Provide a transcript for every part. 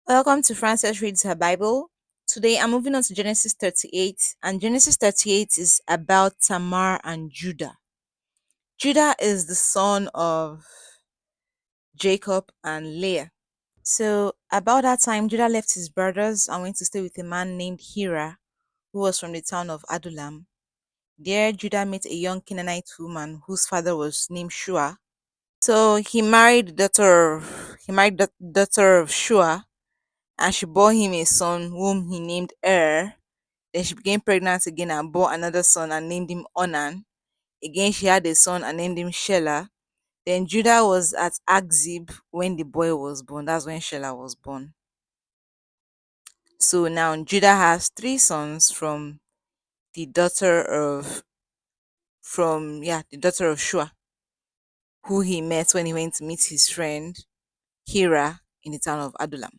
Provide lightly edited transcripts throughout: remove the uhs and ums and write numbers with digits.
Welcome to Frances Reads Her Bible. Today I'm moving on to Genesis 38, and Genesis 38 is about Tamar and Judah. Judah is the son of Jacob and Leah. So, about that time, Judah left his brothers and went to stay with a man named Hira, who was from the town of Adullam. There, Judah met a young Canaanite woman whose father was named Shua. So he married the daughter of Shua, and she bore him a son whom he named Er. Then she became pregnant again and bore another son and named him Onan. Again, she had a son and named him Shelah. Then Judah was at Akzib when the boy was born. That's when Shelah was born. So now Judah has three sons from the daughter of the daughter of Shua, who he met when he went to meet his friend Hira in the town of Adullam.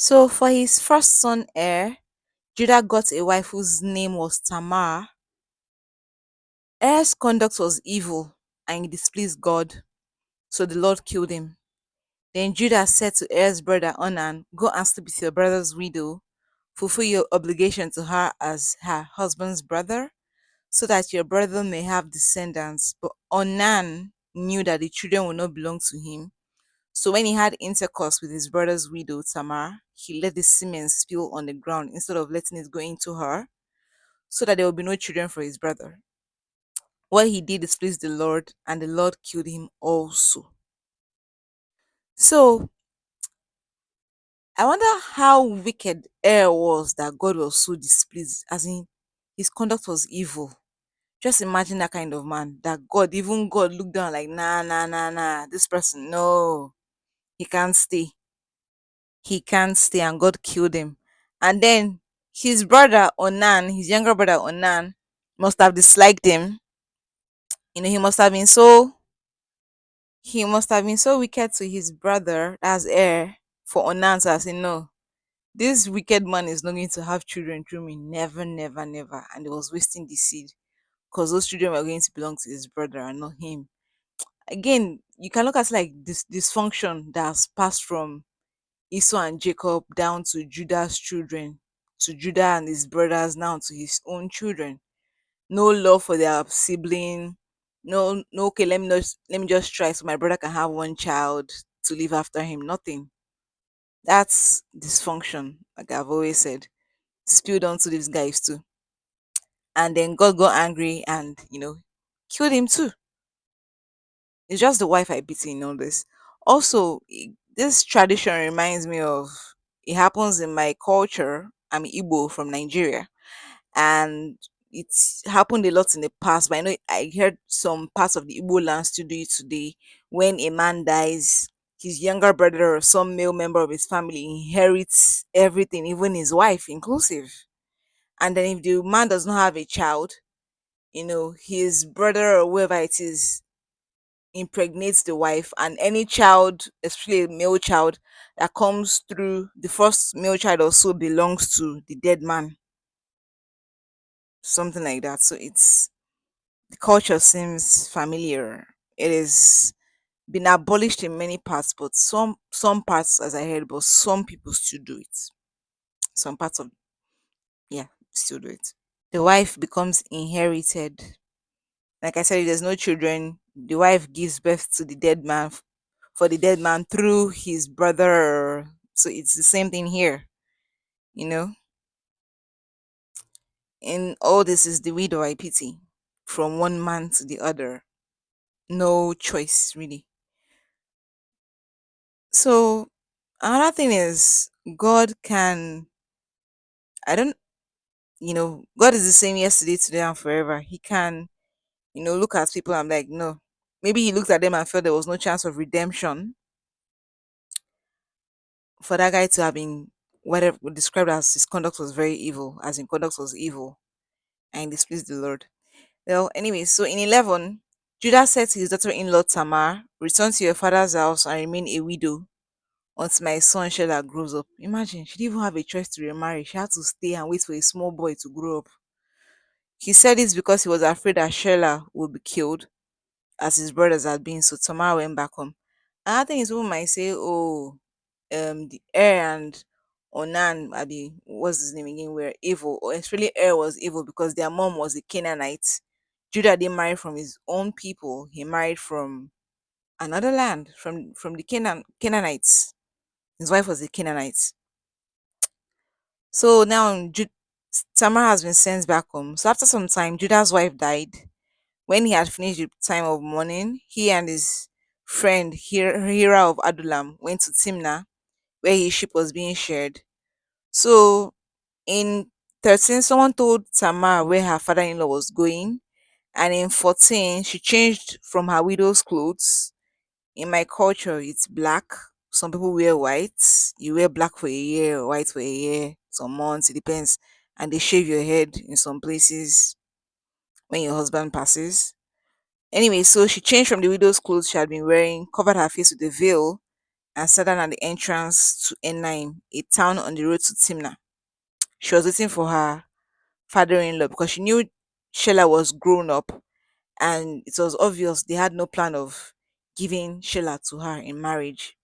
So for his first son Er, Judah got a wife whose name was Tamar. Er's conduct was evil and he displeased God, so the Lord killed him. Then Judah said to Er's brother Onan, "Go and sleep with your brother's widow, fulfill your obligation to her as her husband's brother, so that your brother may have descendants." But Onan knew that the children would not belong to him. So when he had intercourse with his brother's widow Tamar, he let the semen spill on the ground instead of letting it go into her, so that there would be no children for his brother. What he did displeased the Lord, and the Lord killed him also. So I wonder how wicked Er was that God was so displeased, as in his conduct was evil. Just imagine that kind of man that even God looked down like, nah, nah, nah, nah, this person, no, he can't stay. He can't stay, and God killed him. And then his brother Onan, his younger brother Onan, must have disliked him. He must have been so wicked to his brother, that's Er, for Onan to say, no, this wicked man is not going to have children through me. Never, never, never. And he was wasting the seed because those children were going to belong to his brother and not him. Again, you can look at like this dysfunction that has passed from Esau and Jacob down to Judah's children, to Judah and his brothers, now to his own children. No love for their sibling. No, no. Okay, let me just try so my brother can have one child to live after him. Nothing. That's dysfunction. Like I've always said, spilled onto these guys too. And then God got angry and killed him too. It's just the wife I pity in all this. Also, this tradition reminds me of, it happens in my culture. I'm Igbo from Nigeria, and it's happened a lot in the past. But I know I heard some parts of the Igbo land still do it today. When a man dies, his younger brother or some male member of his family inherits everything, even his wife inclusive. And then if the man does not have a child, his brother or whoever it is impregnates the wife, and any child, especially a male child, that comes through the first male child also belongs to the dead man, something like that. So it's the culture seems familiar. It is been abolished in many parts, but some parts, as I heard, but some people still do it. Some parts of, yeah, still do it. The wife becomes inherited. Like I said, if there's no children, the wife gives birth to the dead man, for the dead man through his brother. So it's the same thing here, you know. In all this is the widow I pity, from one man to the other. No choice, really. So another thing is, God can, I don't, God is the same yesterday, today, and forever. He can, look at people and be like, no. Maybe he looked at them and felt there was no chance of redemption for that guy to have been whatever described as his conduct was very evil, as in conduct was evil and displeased the Lord. Well, anyway, so in 11, Judah said to his daughter in law Tamar, "Return to your father's house and remain a widow until my son Shelah grows up." Imagine, she didn't even have a choice to remarry. She had to stay and wait for a small boy to grow up. He said this because he was afraid that Shelah would be killed, as his brothers had been, so Tamar went back home. Another thing is, people might say, oh, the Er and Onan, Abi, what's his name again, were evil, or especially Er was evil because their mom was a Canaanite. Judah didn't marry from his own people; he married from another land, from the Canaanites. His wife was a Canaanite. So now Tamar has been sent back home. So after some time, Judah's wife died. When he had finished the time of mourning, he and his friend Hira of Adullam went to Timnah, where his sheep was being shared. So in 13, someone told Tamar where her father-in-law was going, and in 14, she changed from her widow's clothes. In my culture, it's black. Some people wear white. You wear black for a year, or white for a year, some months, it depends. And they shave your head in some places when your husband passes. Anyway, so she changed from the widow's clothes she had been wearing, covered her face with a veil, and sat down at the entrance to Enaim, a town on the road to Timnah. She was waiting for her father-in-law because she knew Sheila was grown up, and it was obvious they had no plan of giving Sheila to her in marriage.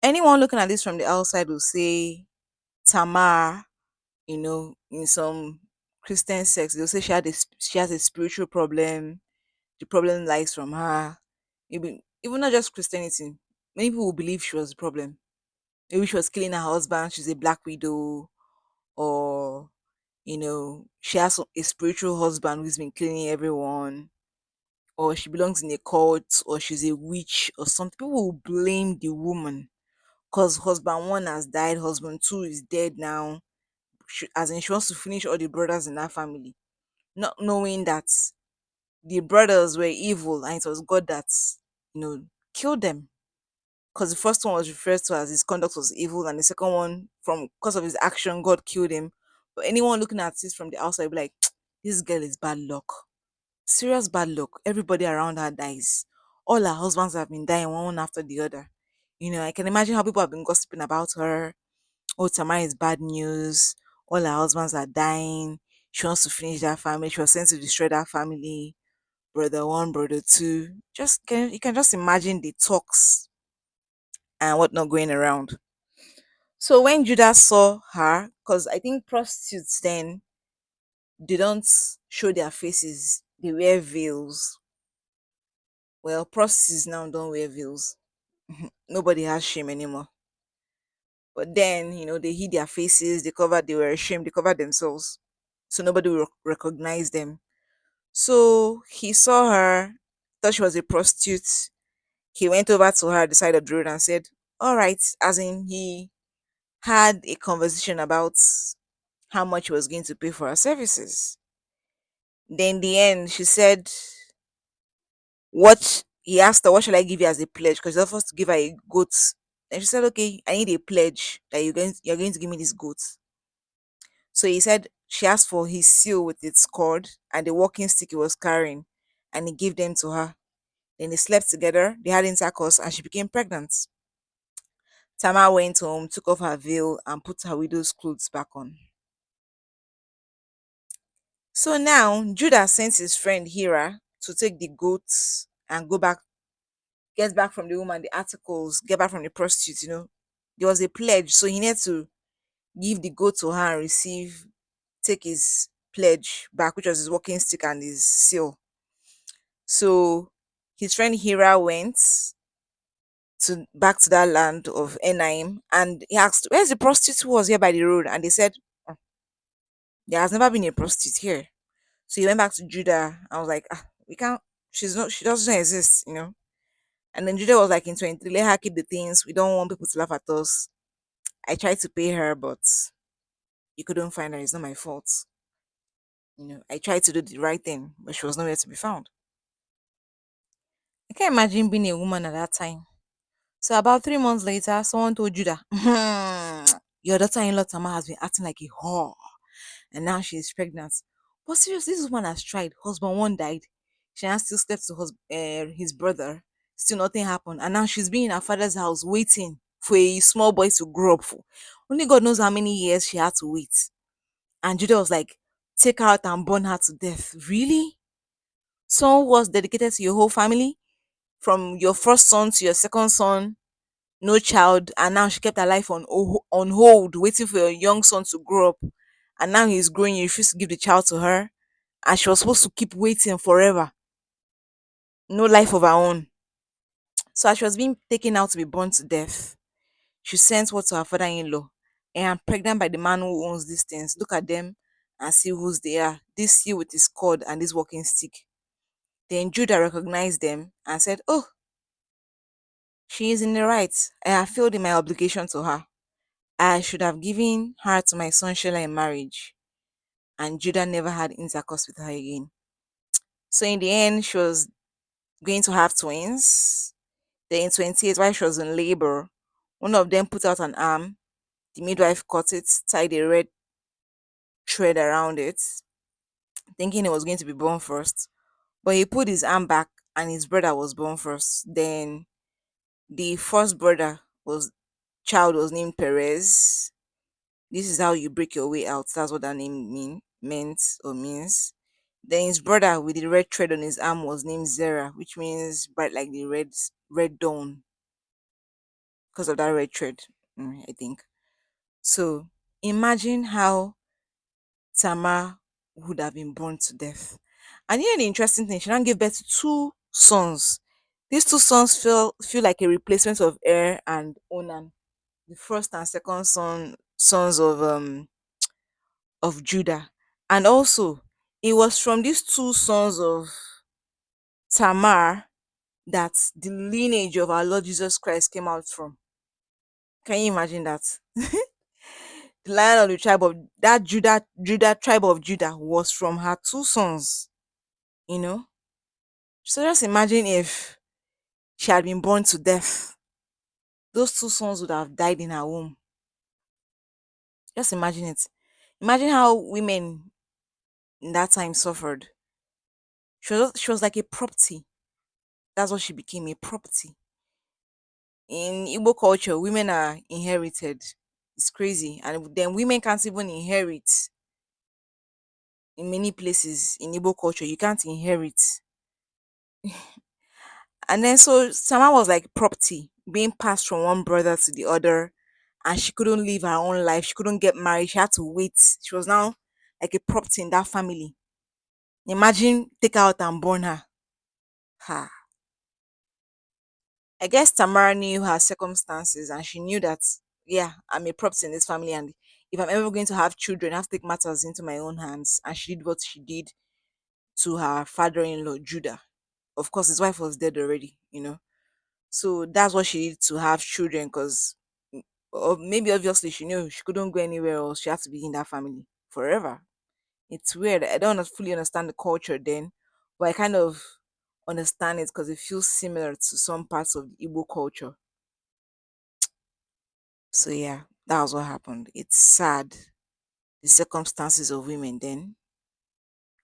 Anyone looking at this from the outside will say Tamar, in some Christian sects, they'll say she has a spiritual problem. The problem lies from her. Even not just Christianity. Many people will believe she was the problem. Maybe she was killing her husband. She's a black widow, or she has a spiritual husband who's been killing everyone, or she belongs in a cult, or she's a witch, or something. People will blame the woman because husband one has died, husband two is dead now. As in, she wants to finish all the brothers in that family, not knowing that the brothers were evil and it was God that you know killed them. Because the first one was referred to as his conduct was evil, and the second one, from because of his action, God killed him. But anyone looking at this from the outside will be like, this girl is bad luck. Serious bad luck. Everybody around her dies. All her husbands have been dying one after the other. I can imagine how people have been gossiping about her. Oh, Tamar is bad news. All her husbands are dying. She wants to finish that family. She was sent to destroy that family. Brother one, brother two. You can just imagine the talks and whatnot going around. So when Judah saw her, because I think prostitutes then they don't show their faces, they wear veils. Well, prostitutes now don't wear veils. Nobody has shame anymore. But then, they hid their faces, they were ashamed, they covered themselves. So nobody will recognize them. So he saw her, thought she was a prostitute. He went over to her at the side of the road and said, all right, as in he had a conversation about how much he was going to pay for her services. Then in the end, she said, what he asked her, what shall I give you as a pledge? Because he offers to give her a goat. And she said, okay, I need a pledge that you're going to give me this goat. So he said she asked for his seal with its cord and the walking stick he was carrying, and he gave them to her. Then they slept together, they had intercourse, and she became pregnant. Tamar went home, took off her veil, and put her widow's clothes back on. So now Judah sent his friend Hira to take the goats and get back from the woman, the articles, get back from the prostitute. There was a pledge, so he needed to give the goat to her and take his pledge back, which was his walking stick and his seal. So his friend Hira went to back to that land of Enaim, and he asked, where's the prostitute who was here by the road? And they said, "Oh, there has never been a prostitute here." So he went back to Judah and was like, we can't, she doesn't exist. And then Judah was like, in 23, let her keep the things. We don't want people to laugh at us. I tried to pay her, but you couldn't find her. It's not my fault. I tried to do the right thing, but she was nowhere to be found. I can't imagine being a woman at that time. So about 3 months later, someone told Judah, your daughter-in-law Tamar has been acting like a whore, and now she is pregnant. But seriously, this woman has tried. Husband one died. She has still slept to his brother. Still nothing happened. And now she's been in her father's house waiting for a small boy to grow up for. Only God knows how many years she had to wait. And Judah was like, take her out and burn her to death. Really? Someone who was dedicated to your whole family? From your first son to your second son? no child, and now she kept her life on hold, waiting for your young son to grow up. And now he's growing, you refuse to give the child to her, and she was supposed to keep waiting forever, no life of her own. So as she was being taken out to be born to death, she sent word to her father-in-law, and I'm pregnant by the man who owns these things. Look at them and see whose they are. This you with his cord and this walking stick. Then Judah recognized them and said, "Oh, she is in the right. I have failed in my obligation to her. I should have given her to my son Shelah in marriage." And Judah never had intercourse with her again. So in the end, she was going to have twins. Then in 28, while she was in labor, one of them put out an arm. The midwife cut it, tied a red thread around it, thinking it was going to be born first. But he put his arm back and his brother was born first. Then the first brother was child was named Perez. This is how you break your way out. That's what that name meant or means. Then his brother with the red thread on his arm was named Zerah, which means bright like the red dawn, because of that red thread, I think. So imagine how Tamar would have been burned to death. And the interesting thing, she now gave birth to two sons. These two sons feel like a replacement of Er and Onan, the first and second sons of Judah. And also, it was from these two sons of Tamar that the lineage of our Lord Jesus Christ came out from. Can you imagine that? The lion of the tribe of that Judah tribe of Judah was from her two sons, you know? So just imagine if she had been born to death. Those two sons would have died in her womb. Just imagine it. Imagine how women in that time suffered. She was like a property. That's what she became, a property. In Igbo culture, women are inherited. It's crazy. And then women can't even inherit in many places in Igbo culture. You can't inherit. And then so Sama was like property being passed from one brother to the other, and she couldn't live her own life. She couldn't get married. She had to wait. She was now like a property in that family. Imagine take her out and burn her. Ha. I guess Tamara knew her circumstances and she knew that, yeah, I'm a property in this family, and if I'm ever going to have children, I have to take matters into my own hands. And she did what she did to her father in law, Judah. Of course, his wife was dead already. So that's what she did to have children, because, or maybe obviously she knew she couldn't go anywhere else. She had to be in that family forever. It's weird. I don't fully understand the culture then, but I kind of understand it because it feels similar to some parts of the Igbo culture. So yeah, that was what happened. It's sad, the circumstances of women then,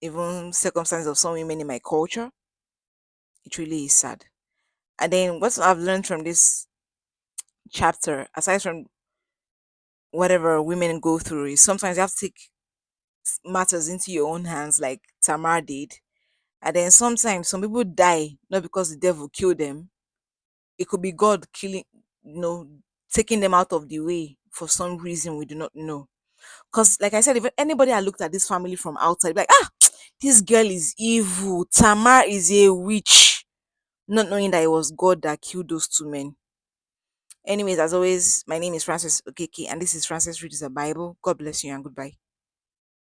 even circumstances of some women in my culture. It really is sad. And then what I've learned from this chapter, aside from whatever women go through, is sometimes you have to take matters into your own hands, like Tamar did. And then sometimes some people die not because the devil killed them. It could be God killing, taking them out of the way for some reason we do not know. Because, like I said, if anybody had looked at this family from outside, be like, this girl is evil. Tamar is a witch, not knowing that it was God that killed those two men. Anyways, as always, my name is Francis Okeke, and this is Francis Reads the Bible. God bless you and goodbye.